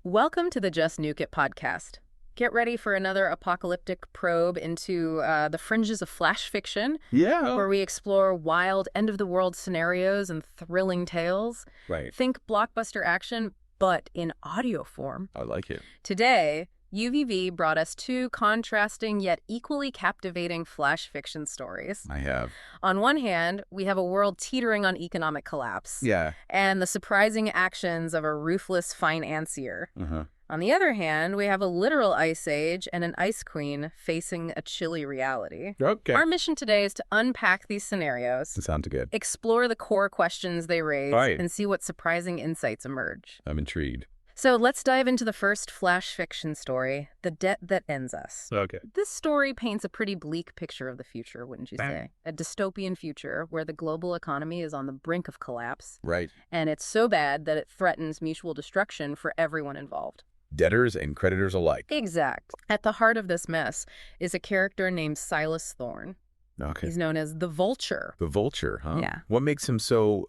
Welcome to the Just Nuke It podcast. Get ready for another apocalyptic probe into the fringes of flash fiction, Yeah. where we explore wild end-of-the-world scenarios and thrilling tales. Right. Think blockbuster action, but in audio form. I like it. Today, UVV brought us two contrasting yet equally captivating flash fiction stories. I have. On one hand, we have a world teetering on economic collapse. Yeah. And the surprising actions of a ruthless financier. Uh-huh. On the other hand, we have a literal ice age and an ice queen facing a chilly reality. Okay. Our mission today is to unpack these scenarios, Sounds good. explore the core questions they raise, Right. and see what surprising insights emerge. I'm intrigued. So let's dive into the first flash fiction story, The Debt That Ends Us. Okay. This story paints a pretty bleak picture of the future, wouldn't you say? A dystopian future where the global economy is on the brink of collapse, Right. and it's so bad that it threatens mutual destruction for everyone involved. Debtors and creditors alike. Exact. At the heart of this mess is a character named Silas Thorne. Okay. He's known as the Vulture. The Vulture, huh? Yeah. What makes him so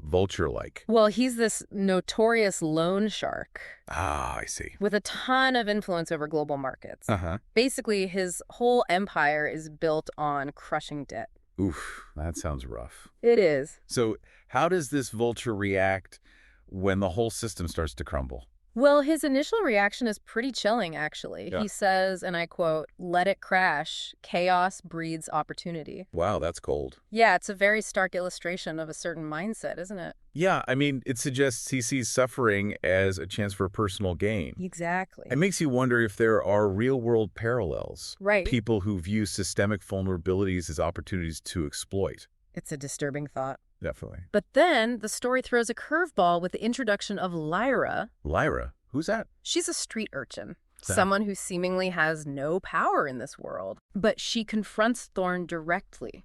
Vulture-like? Well, he's this notorious loan shark Ah, I see. with a ton of influence over global markets. Uh-huh. Basically, his whole empire is built on crushing debt. Oof, that sounds rough. It is. So how does this Vulture react when the whole system starts to crumble? Well, his initial reaction is pretty chilling, actually. Yeah. He says, and I quote, "Let it crash. Chaos breeds opportunity." Wow, that's cold. Yeah, it's a very stark illustration of a certain mindset, isn't it? Yeah, I mean, it suggests he sees suffering as a chance for personal gain. Exactly. It makes you wonder if there are real-world parallels. Right. People who view systemic vulnerabilities as opportunities to exploit. It's a disturbing thought. Definitely. But then the story throws a curveball with the introduction of Lyra. Lyra? Who's that? She's a street urchin, That- someone who seemingly has no power in this world. But she confronts Thorne directly.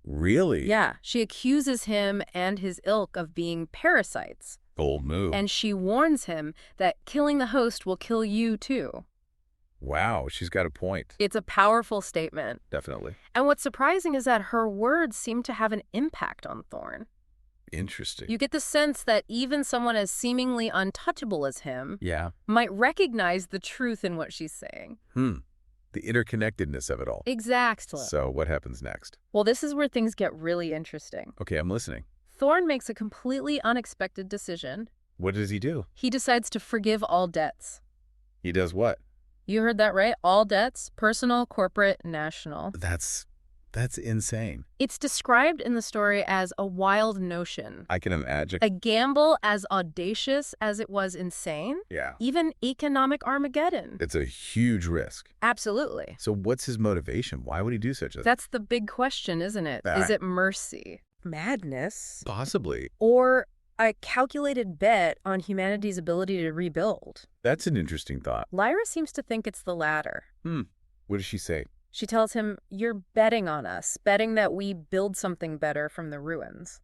Really? Yeah, she accuses him and his ilk of being parasites. Bold move. And she warns him that killing the host will kill you too. Wow, she's got a point. It's a powerful statement. Definitely. And what's surprising is that her words seem to have an impact on Thorne. Interesting. You get the sense that even someone as seemingly untouchable as him Yeah. might recognize the truth in what she's saying. The interconnectedness of it all. Exactly. So what happens next? Well, this is where things get really interesting. Okay, I'm listening. Thorne makes a completely unexpected decision. What does he do? He decides to forgive all debts. He does what? You heard that right? All debts, personal, corporate, national. That's insane. It's described in the story as a wild notion, I can imagine. a gamble as audacious as it was insane, Yeah. even economic Armageddon. It's a huge risk. Absolutely. So what's his motivation? Why would he do such a... That's the big question, isn't it? Ah. Is it mercy, madness, Possibly. or a calculated bet on humanity's ability to rebuild? That's an interesting thought. Lyra seems to think it's the latter. What does she say? She tells him, "You're betting on us, betting that we build something better from the ruins."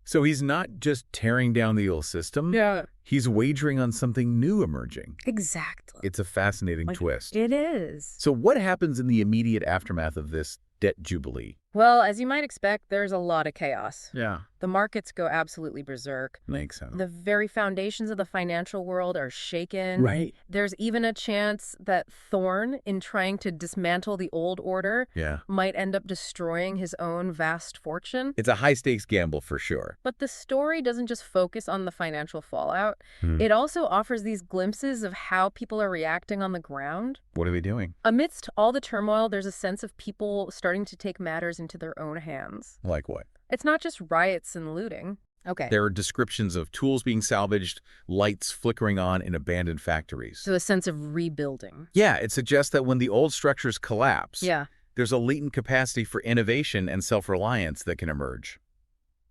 So he's not just tearing down the old system. Yeah. He's wagering on something new emerging. Exactly. It's a fascinating twist. It is. So what happens in the immediate aftermath of this debt jubilee? Well, as you might expect, there's a lot of chaos. Yeah. The markets go absolutely berserk. Makes sense. The very foundations of the financial world are shaken. Right. There's even a chance that Thorne, in trying to dismantle the old order, Yeah. might end up destroying his own vast fortune. It's a high-stakes gamble for sure. But the story doesn't just focus on the financial fallout. It also offers these glimpses of how people are reacting on the ground. What are they doing? Amidst all the turmoil, there's a sense of people starting to take matters into their own hands. Like what? It's not just riots and looting. Okay. There are descriptions of tools being salvaged, lights flickering on in abandoned factories. So a sense of rebuilding. Yeah, it suggests that when the old structures collapse, Yeah. there's a latent capacity for innovation and self-reliance that can emerge.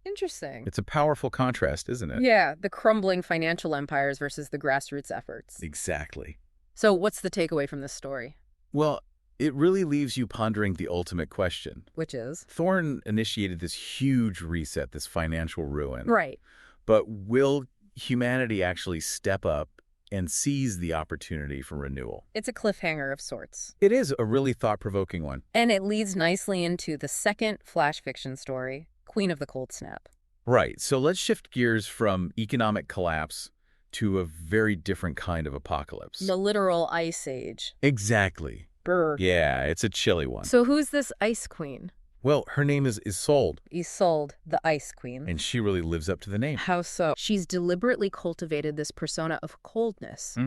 Interesting. It's a powerful contrast, isn't it? Yeah, the crumbling financial empires versus the grassroots efforts. Exactly. So what's the takeaway from this story? Well, it really leaves you pondering the ultimate question. Which is? Thorne initiated this huge reset, this financial ruin. Right. But will humanity actually step up and seize the opportunity for renewal? It's a cliffhanger of sorts. It is a really thought-provoking one. And it leads nicely into the second flash fiction story, Queen of the Cold Snap. Right. So let's shift gears from economic collapse to a very different kind of apocalypse. The literal ice age. Exactly. Brr. Yeah, it's a chilly one. So who's this ice queen? Well, her name is Isolde, Isolde, the ice queen. and she really lives up to the name. How so? She's deliberately cultivated this persona of coldness,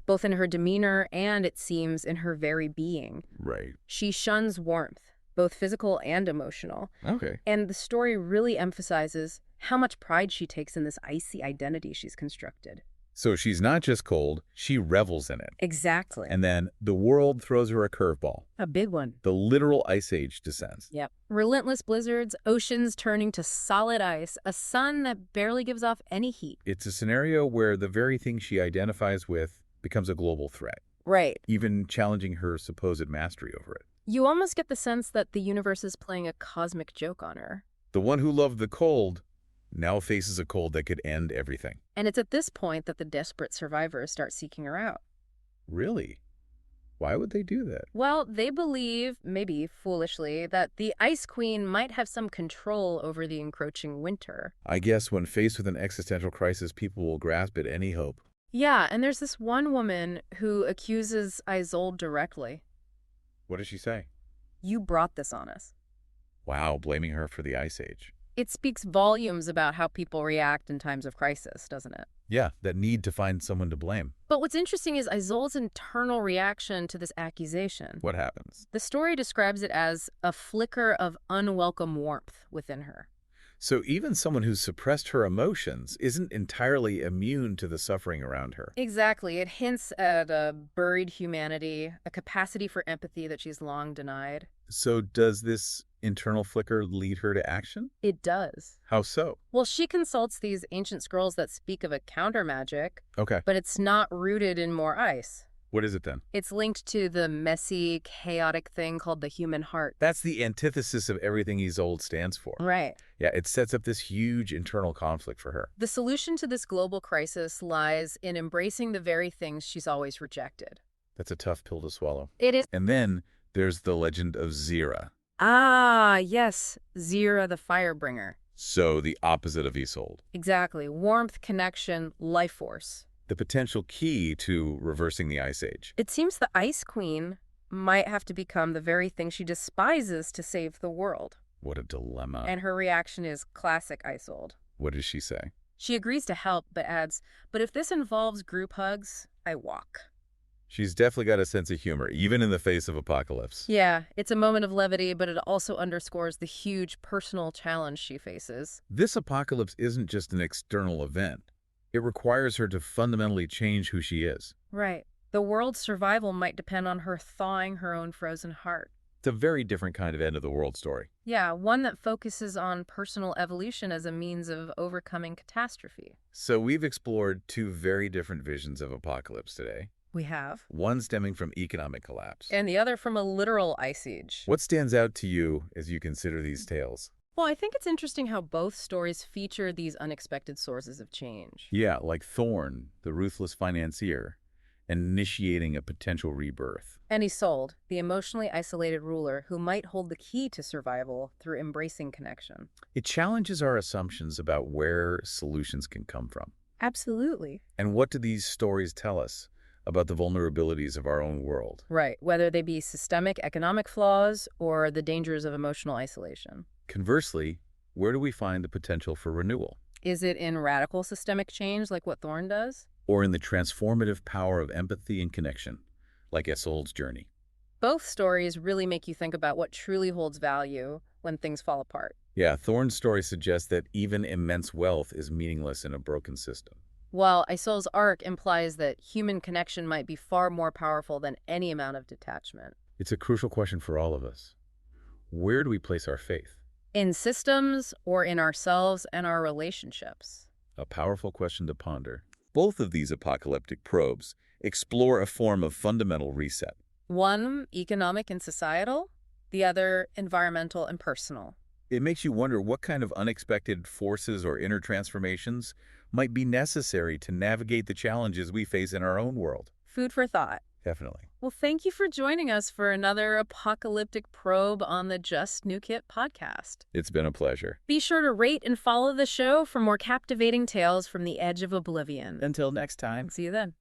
both in her demeanor and, it seems, in her very being. Right. She shuns warmth, both physical and emotional. Okay. And the story really emphasizes how much pride she takes in this icy identity she's constructed. So she's not just cold, she revels in it. Exactly. And then the world throws her a curveball. A big one. The literal ice age descends. Yep. Relentless blizzards, oceans turning to solid ice, a sun that barely gives off any heat. It's a scenario where the very thing she identifies with becomes a global threat, Right. even challenging her supposed mastery over it. You almost get the sense that the universe is playing a cosmic joke on her. The one who loved the cold now faces a cold that could end everything. And it's at this point that the desperate survivors start seeking her out. Really? Why would they do that? Well, they believe, maybe foolishly, that the Ice Queen might have some control over the encroaching winter. I guess when faced with an existential crisis, people will grasp at any hope. Yeah, and there's this one woman who accuses Isolde directly. What does she say? You brought this on us. Wow, blaming her for the Ice Age. It speaks volumes about how people react in times of crisis, doesn't it? Yeah, that need to find someone to blame. But what's interesting is Isolde's internal reaction to this accusation. What happens? The story describes it as a flicker of unwelcome warmth within her. So even someone who's suppressed her emotions isn't entirely immune to the suffering around her. Exactly. It hints at a buried humanity, a capacity for empathy that she's long denied. So does this internal flicker lead her to action? It does. How so? Well, she consults these ancient scrolls that speak of a counter magic, Okay. but it's not rooted in more ice. What is it then? It's linked to the messy, chaotic thing called the human heart. That's the antithesis of everything Isolde stands for. Right. Yeah, it sets up this huge internal conflict for her. The solution to this global crisis lies in embracing the very things she's always rejected. That's a tough pill to swallow. It is. And then there's the legend of Zira. Ah, yes. Zira the Firebringer. So the opposite of Isolde. Exactly. Warmth, connection, life force. The potential key to reversing the Ice Age. It seems the Ice Queen might have to become the very thing she despises to save the world. What a dilemma. And her reaction is classic Isolde. What does she say? She agrees to help, but adds, but if this involves group hugs, I walk. She's definitely got a sense of humor, even in the face of apocalypse. Yeah, it's a moment of levity, but it also underscores the huge personal challenge she faces. This apocalypse isn't just an external event. It requires her to fundamentally change who she is. Right. The world's survival might depend on her thawing her own frozen heart. It's a very different kind of end-of-the-world story. Yeah, one that focuses on personal evolution as a means of overcoming catastrophe. So we've explored two very different visions of apocalypse today. We have. One stemming from economic collapse. And the other from a literal ice age. What stands out to you as you consider these tales? Well, I think it's interesting how both stories feature these unexpected sources of change. Yeah, like Thorne, the ruthless financier, initiating a potential rebirth. And Isolde, the emotionally isolated ruler who might hold the key to survival through embracing connection. It challenges our assumptions about where solutions can come from. Absolutely. And what do these stories tell us about the vulnerabilities of our own world? Right, whether they be systemic economic flaws or the dangers of emotional isolation. Conversely, where do we find the potential for renewal? Is it in radical systemic change like what Thorne does? Or in the transformative power of empathy and connection, like Isolde's journey? Both stories really make you think about what truly holds value when things fall apart. Yeah, Thorne's story suggests that even immense wealth is meaningless in a broken system. While Isolde's arc implies that human connection might be far more powerful than any amount of detachment. It's a crucial question for all of us. Where do we place our faith? In systems or in ourselves and our relationships? A powerful question to ponder. Both of these apocalyptic probes explore a form of fundamental reset. One, economic and societal, the other, environmental and personal. It makes you wonder what kind of unexpected forces or inner transformations might be necessary to navigate the challenges we face in our own world. Food for thought. Definitely. Well, thank you for joining us for another apocalyptic probe on the Just Nuke It podcast. It's been a pleasure. Be sure to rate and follow the show for more captivating tales from the edge of oblivion. Until next time. See you then.